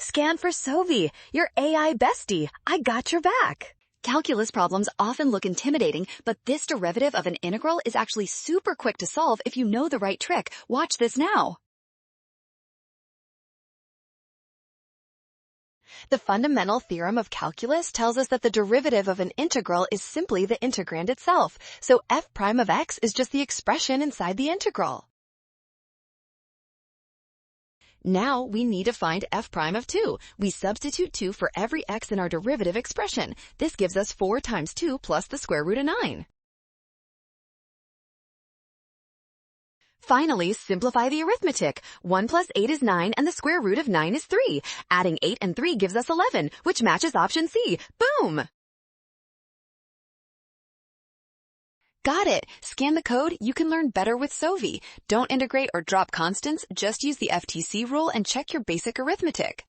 Scan for Sovi, your AI bestie. I got your back. Calculus problems often look intimidating, but this derivative of an integral is actually super quick to solve if you know the right trick. Watch this now. The Fundamental Theorem of Calculus tells us that the derivative of an integral is simply the integrand itself, so f prime of x is just the expression inside the integral. Now we need to find f prime of 2. We substitute 2 for every x in our derivative expression. This gives us 4 times 2 plus the square root of 9. Finally, simplify the arithmetic. 1 plus 8 is 9, and the square root of 9 is 3. Adding 8 and 3 gives us 11, which matches option C. Boom! Got it! Scan the code, you can learn better with Sovi. Don't integrate or drop constants, just use the FTC rule and check your basic arithmetic.